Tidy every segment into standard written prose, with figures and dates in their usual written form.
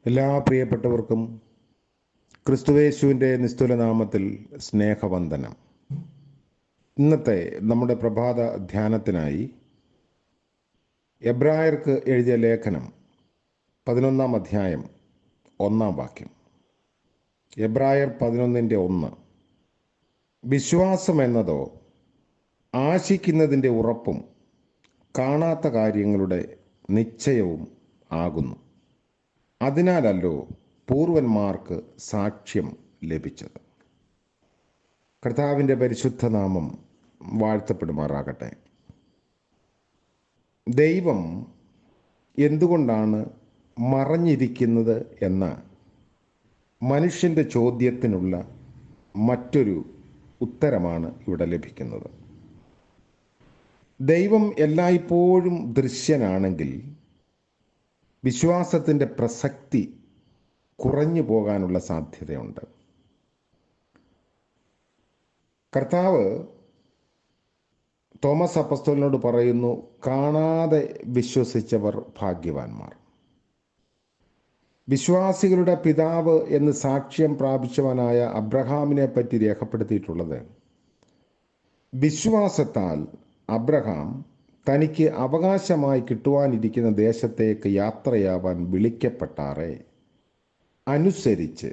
എല്ലാ പ്രിയപ്പെട്ടവർക്കും ക്രിസ്തുവേശുവിൻ്റെ നിസ്തുല നാമത്തിൽ സ്നേഹവന്ദനം. ഇന്നത്തെ നമ്മുടെ പ്രഭാത ധ്യാനത്തിനായി എബ്രായർക്ക് എഴുതിയ ലേഖനം 11 അധ്യായം 1 വാക്യം. എബ്രായർ 11:1. വിശ്വാസം എന്നതോ ആശിക്കുന്നതിൻ്റെ ഉറപ്പും കാണാത്ത കാര്യങ്ങളുടെ നിശ്ചയവും ആകുന്നു. അതിനാലല്ലോ പൂർവന്മാർക്ക് സാക്ഷ്യം ലഭിച്ചത്. കർത്താവിൻ്റെ പരിശുദ്ധ നാമം വാഴ്ത്തപ്പെടുമാറാകട്ടെ. ദൈവം എന്തുകൊണ്ടാണ് മറഞ്ഞിരിക്കുന്നത് എന്ന മനുഷ്യൻ്റെ ചോദ്യത്തിനുള്ള മറ്റൊരു ഉത്തരമാണ് ഇവിടെ ലഭിക്കുന്നത്. ദൈവം എല്ലായ്പ്പോഴും ദൃശ്യനാണെങ്കിൽ വിശ്വാസത്തിൻ്റെ പ്രസക്തി കുറഞ്ഞു പോകാനുള്ള സാധ്യതയുണ്ട്. കർത്താവ് തോമസ് അപ്പസ്തോലനോട് പറയുന്നു, കാണാതെ വിശ്വസിച്ചവർ ഭാഗ്യവാന്മാർ. വിശ്വാസികളുടെ പിതാവ് എന്ന് സാക്ഷ്യം പ്രാപിച്ചവനായ അബ്രഹാമിനെ പറ്റി രേഖപ്പെടുത്തിയിട്ടുള്ളത്, വിശ്വാസത്താൽ അബ്രഹാം തനിക്ക് അവകാശമായി കിട്ടുവാനിരിക്കുന്ന ദേശത്തേക്ക് യാത്രയാവാൻ വിളിക്കപ്പെട്ടാറെ അനുസരിച്ച്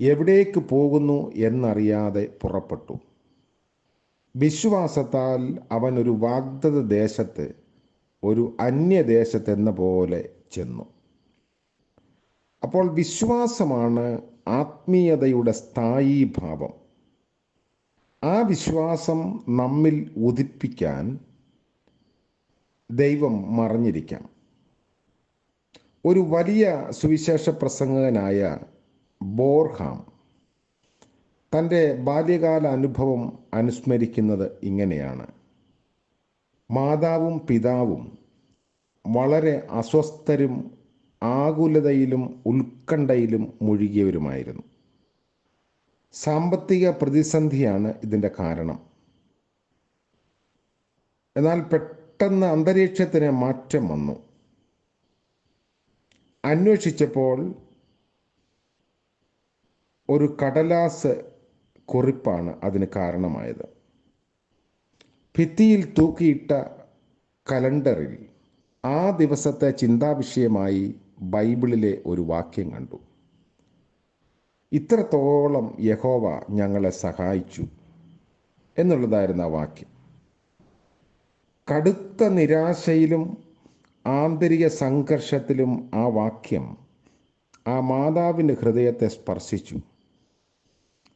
എവിടേക്ക് പോകുന്നു എന്നറിയാതെ പുറപ്പെട്ടു. വിശ്വാസത്താൽ അവൻ ഒരു വാഗ്ദത്ത ദേശത്ത്, ഒരു അന്യദേശത്തെന്ന പോലെ ചെന്നു. അപ്പോൾ വിശ്വാസമാണ് ആത്മീയതയുടെ സ്ഥായീ ഭാവം. ആ വിശ്വാസം നമ്മിൽ ഉദിപ്പിക്കാൻ ദൈവം മറഞ്ഞിരിക്കാം. ഒരു വലിയ സുവിശേഷ പ്രസംഗകനായ ബോർഹാം തൻ്റെ ബാല്യകാല അനുഭവം അനുസ്മരിക്കുന്നത് ഇങ്ങനെയാണ്. മാതാവും പിതാവും വളരെ അസ്വസ്ഥരും ആകുലതയിലും ഉത്കണ്ഠയിലും മുഴുകിയവരുമായിരുന്നു. സാമ്പത്തിക പ്രതിസന്ധിയാണ് ഇതിൻ്റെ കാരണം. എന്നാൽ പെട്ടെന്ന് അന്തരീക്ഷത്തിന് മാറ്റം വന്നു. അന്വേഷിച്ചപ്പോൾ ഒരു കടലാസ് കുറിപ്പാണ് അതിന് കാരണമായത്. ഭിത്തിയിൽ തൂക്കിയിട്ട കലണ്ടറിൽ ആ ദിവസത്തെ ചിന്താവിഷയമായി ബൈബിളിലെ ഒരു വാക്യം കണ്ടു. ഇത്രത്തോളം യഹോവ ഞങ്ങളെ സഹായിച്ചു എന്നുള്ളതായിരുന്നു ആ വാക്യം. കടുത്ത നിരാശയിലും ആന്തരിക സംഘർഷത്തിലും ആ വാക്യം ആ മാതാവിൻ്റെ ഹൃദയത്തെ സ്പർശിച്ചു.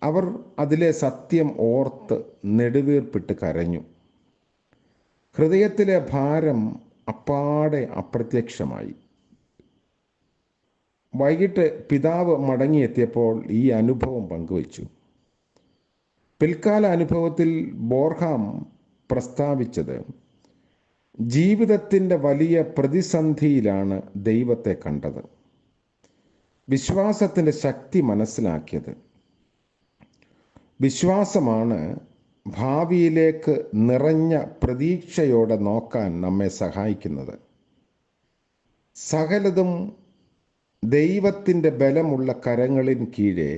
അവർ അതിലെ സത്യം ഓർത്ത് നെടുവീർപ്പിട്ട് കരഞ്ഞു. ഹൃദയത്തിലെ ഭാരം അപ്പാടെ അപ്രത്യക്ഷമായി. വൈകിട്ട് പിതാവ് മടങ്ങിയെത്തിയപ്പോൾ ഈ അനുഭവം പങ്കുവച്ചു. പിൽക്കാല അനുഭവത്തിൽ ബോർഹാം പ്രസ്താവിച്ചത്, ജീവിതത്തിൻ്റെ വലിയ പ്രതിസന്ധിയിലാണ് ദൈവത്തെ കണ്ടത്, വിശ്വാസത്തിൻ്റെ ശക്തി മനസ്സിലാക്കിയത്. വിശ്വാസമാണ് ഭാവിയിലേക്ക് നിറഞ്ഞ പ്രതീക്ഷയോടെ നോക്കാൻ നമ്മെ സഹായിക്കുന്നത്. സകലതും ദൈവത്തിൻ്റെ ബലമുള്ള കരങ്ങളിൽ കീഴെ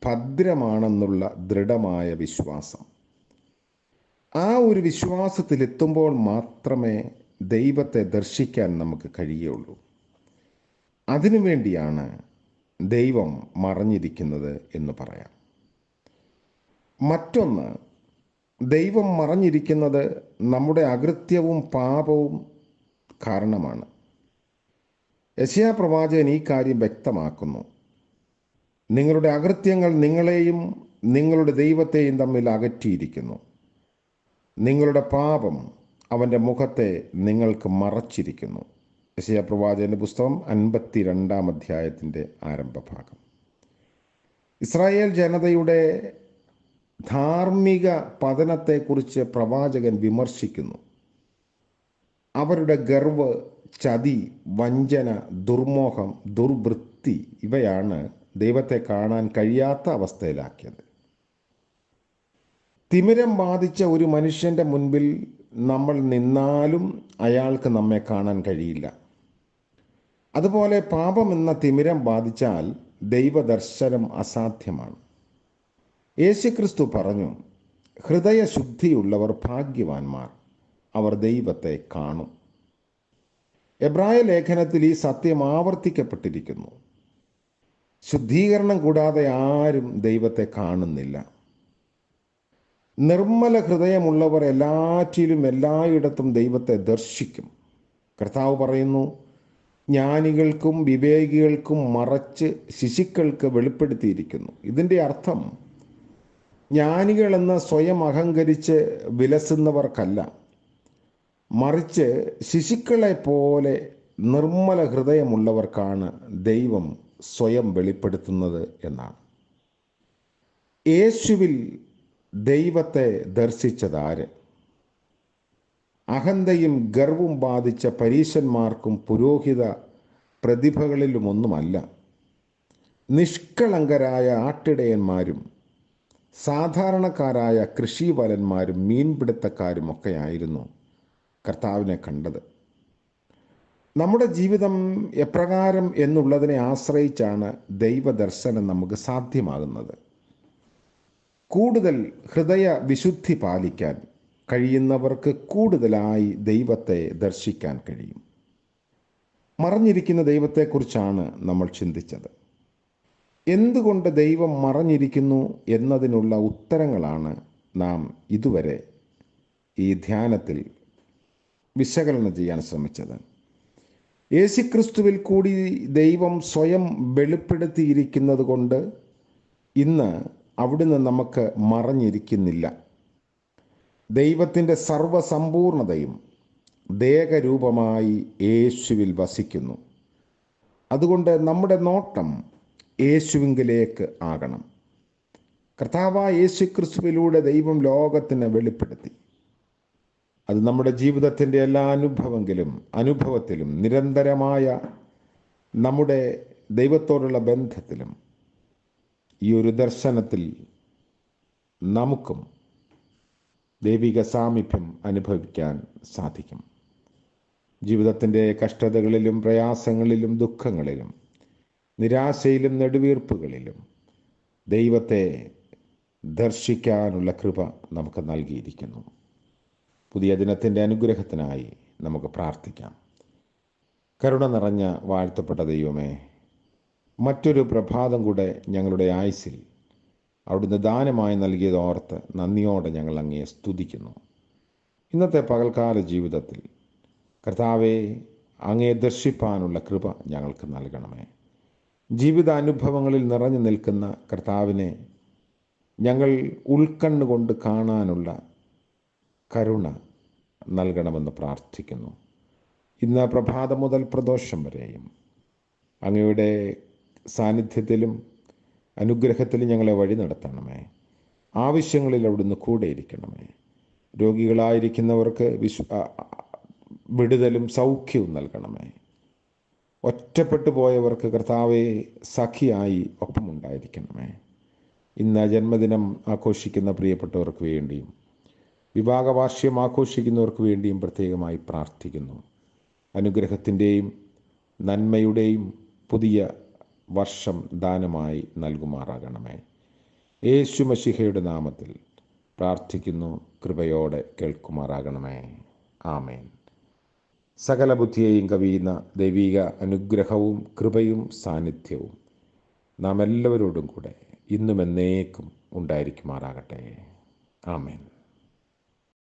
ഭദ്രമാണെന്നുള്ള ദൃഢമായ വിശ്വാസം. ആ ഒരു വിശ്വാസത്തിലെത്തുമ്പോൾ മാത്രമേ ദൈവത്തെ ദർശിക്കാൻ നമുക്ക് കഴിയുള്ളൂ. അതിനുവേണ്ടിയാണ് ദൈവം മറഞ്ഞിരിക്കുന്നത് എന്ന് പറയാം. മറ്റൊന്ന്, ദൈവം മറഞ്ഞിരിക്കുന്നത് നമ്മുടെ അകൃത്യവും പാപവും കാരണമാണ്. യെശയ്യാ പ്രവാചകൻ ഈ കാര്യം വ്യക്തമാക്കുന്നു. നിങ്ങളുടെ അകൃത്യങ്ങൾ നിങ്ങളെയും നിങ്ങളുടെ ദൈവത്തെയും തമ്മിൽ അകറ്റിയിരിക്കുന്നു. നിങ്ങളുടെ പാപം അവൻ്റെ മുഖത്തെ നിങ്ങൾക്ക് മറച്ചിരിക്കുന്നു. യെശയ്യാ പ്രവാചകന്റെ പുസ്തകം 52 അധ്യായത്തിൻ്റെ ആരംഭഭാഗം. ഇസ്രായേൽ ജനതയുടെ ധാർമ്മിക പതനത്തെക്കുറിച്ച് പ്രവാചകൻ വിമർശിക്കുന്നു. അവരുടെ ഗർവ്, ചതി, വഞ്ചന, ദുർമോഹം, ദുർവൃത്തി ഇവയാണ് ദൈവത്തെ കാണാൻ കഴിയാത്ത അവസ്ഥയിലാക്കിയത്. തിമിരം ബാധിച്ച ഒരു മനുഷ്യൻ്റെ മുൻപിൽ നമ്മൾ നിന്നാലും അയാൾക്ക് നമ്മെ കാണാൻ കഴിയില്ല. അതുപോലെ പാപം എന്ന തിമിരം ബാധിച്ചാൽ ദൈവദർശനം അസാധ്യമാണ്. യേശുക്രിസ്തു പറഞ്ഞു, ഹൃദയശുദ്ധിയുള്ളവർ ഭാഗ്യവാന്മാർ, അവർ ദൈവത്തെ കാണും. എബ്രായ ലേഖനത്തിൽ ഈ സത്യം ആവർത്തിക്കപ്പെട്ടിരിക്കുന്നു. ശുദ്ധീകരണം കൂടാതെ ആരും ദൈവത്തെ കാണുന്നില്ല. നിർമ്മല ഹൃദയമുള്ളവർ എല്ലാറ്റിലും എല്ലായിടത്തും ദൈവത്തെ ദർശിക്കും. കർത്താവ് പറയുന്നു, ജ്ഞാനികൾക്കും വിവേകികൾക്കും മറച്ച് ശിശുക്കൾക്ക് വെളിപ്പെടുത്തിയിരിക്കുന്നു. ഇതിൻ്റെ അർത്ഥം ജ്ഞാനികളെന്ന് സ്വയം അഹങ്കരിച്ച് വിലസുന്നവർക്കല്ല, മറിച്ച് ശിശുക്കളെ പോലെ നിർമ്മല ഹൃദയമുള്ളവർക്കാണ് ദൈവം സ്വയം വെളിപ്പെടുത്തുന്നത് എന്നാണ്. യേശുവിൽ ദൈവത്തെ ദർശിച്ചതാര്? അഹന്തയും ഗർവും ബാധിച്ച പരീശന്മാർക്കും പുരോഹിത പ്രതിഭകളിലുമൊന്നുമല്ല, നിഷ്കളങ്കരായ ആട്ടിടയന്മാരും സാധാരണക്കാരായ കൃഷിവലന്മാരും മീൻപിടുത്തക്കാരുമൊക്കെയായിരുന്നു കർത്താവിനെ കണ്ടത്. നമ്മുടെ ജീവിതം എപ്രകാരം എന്നുള്ളതിനെ ആശ്രയിച്ചാണ് ദൈവദർശനം നമുക്ക് സാധ്യമാകുന്നത്. കൂടുതൽ ഹൃദയ വിശുദ്ധി പാലിക്കാൻ കഴിയുന്നവർക്ക് കൂടുതലായി ദൈവത്തെ ദർശിക്കാൻ കഴിയും. മറഞ്ഞിരിക്കുന്ന ദൈവത്തെക്കുറിച്ചാണ് നമ്മൾ ചിന്തിച്ചത്. എന്തുകൊണ്ട് ദൈവം മറഞ്ഞിരിക്കുന്നു എന്നതിനുള്ള ഉത്തരങ്ങളാണ് നാം ഇതുവരെ ഈ ധ്യാനത്തിൽ വിശകലനം ചെയ്യാൻ ശ്രമിച്ചത്. യേശുക്രിസ്തുവിൽ കൂടി ദൈവം സ്വയം വെളിപ്പെടുത്തിയിരിക്കുന്നത് കൊണ്ട് ഇന്ന് അവിടുന്ന് നമുക്ക് മറഞ്ഞിരിക്കുന്നില്ല. ദൈവത്തിൻ്റെ സർവസമ്പൂർണതയും ദേഹരൂപമായി യേശുവിൽ വസിക്കുന്നു. അതുകൊണ്ട് നമ്മുടെ നോട്ടം യേശുവിങ്കിലേക്ക് ആകണം. കർത്താവായ യേശുക്രിസ്തുവിലൂടെ ദൈവം ലോകത്തിന് വെളിപ്പെടുത്തി. അത് നമ്മുടെ ജീവിതത്തിൻ്റെ എല്ലാ അനുഭവത്തിലും നിരന്തരമായ നമ്മുടെ ദൈവത്തോടുള്ള ബന്ധത്തിലും ഈ ഒരു ദർശനത്തിൽ നമുക്കും ദൈവിക സാമീപ്യം അനുഭവിക്കാൻ സാധിക്കും. ജീവിതത്തിൻ്റെ കഷ്ടതകളിലും പ്രയാസങ്ങളിലും ദുഃഖങ്ങളിലും നിരാശയിലും നെടുവീർപ്പുകളിലും ദൈവത്തെ ദർശിക്കാനുള്ള കൃപ നമുക്ക് നൽകിയിരിക്കുന്നു. പുതിയ ദിനത്തിൻ്റെ അനുഗ്രഹത്തിനായി നമുക്ക് പ്രാർത്ഥിക്കാം. കരുണ നിറഞ്ഞ വാഴ്ത്തപ്പെട്ട ദൈവമേ, മറ്റൊരു പ്രഭാതം കൂടെ ഞങ്ങളുടെ ആയുസ്സിൽ അവിടുന്ന് ദാനമായി നൽകിയത് ഓർത്ത് നന്ദിയോടെ ഞങ്ങൾ അങ്ങയെ സ്തുതിക്കുന്നു. ഇന്നത്തെ പകൽക്കാല ജീവിതത്തിൽ കർത്താവെ, അങ്ങയെ ദർശിപ്പാനുള്ള കൃപ ഞങ്ങൾക്ക് നൽകണമേ. ജീവിതാനുഭവങ്ങളിൽ നിറഞ്ഞു നിൽക്കുന്ന കർത്താവിനെ ഞങ്ങൾ ഉൾക്കണ്ണുകൊണ്ട് കാണാനുള്ള കരുണ നൽകണമെന്ന് പ്രാർത്ഥിക്കുന്നു. ഇന്ന് പ്രഭാതം മുതൽ പ്രദോഷം വരെയും അങ്ങയുടെ സാന്നിധ്യത്തിലും അനുഗ്രഹത്തിലും ഞങ്ങളെ വഴി നടത്തണമേ. ആവശ്യങ്ങളിൽ അവിടുന്ന് കൂടെ ഇരിക്കണമേ. രോഗികളായിരിക്കുന്നവർക്ക് വിടുതലും സൗഖ്യവും നൽകണമേ. ഒറ്റപ്പെട്ടു പോയവർക്ക് കർത്താവെ സഖിയായി ഒപ്പമുണ്ടായിരിക്കണമേ. ഇന്ന് ജന്മദിനം ആഘോഷിക്കുന്ന പ്രിയപ്പെട്ടവർക്ക് വേണ്ടിയും വിവാഹവാർഷികം ആഘോഷിക്കുന്നവർക്ക് വേണ്ടിയും പ്രത്യേകമായി പ്രാർത്ഥിക്കുന്നു. അനുഗ്രഹത്തിൻ്റെയും നന്മയുടെയും പുതിയ വർഷം ദാനമായി നൽകുമാറാകണമേ. യേശു മശിഹയുടെ നാമത്തിൽ പ്രാർത്ഥിക്കുന്നു, കൃപയോടെ കേൾക്കുമാറാകണമേ. ആമേൻ. സകല ബുദ്ധിയെയും കവിയുന്ന ദൈവിക അനുഗ്രഹവും കൃപയും സാന്നിധ്യവും നാം എല്ലാവരോടും കൂടെ ഇന്നും എന്നേക്കും ഉണ്ടായിരിക്കുമാറാകട്ടെ. ആമേൻ.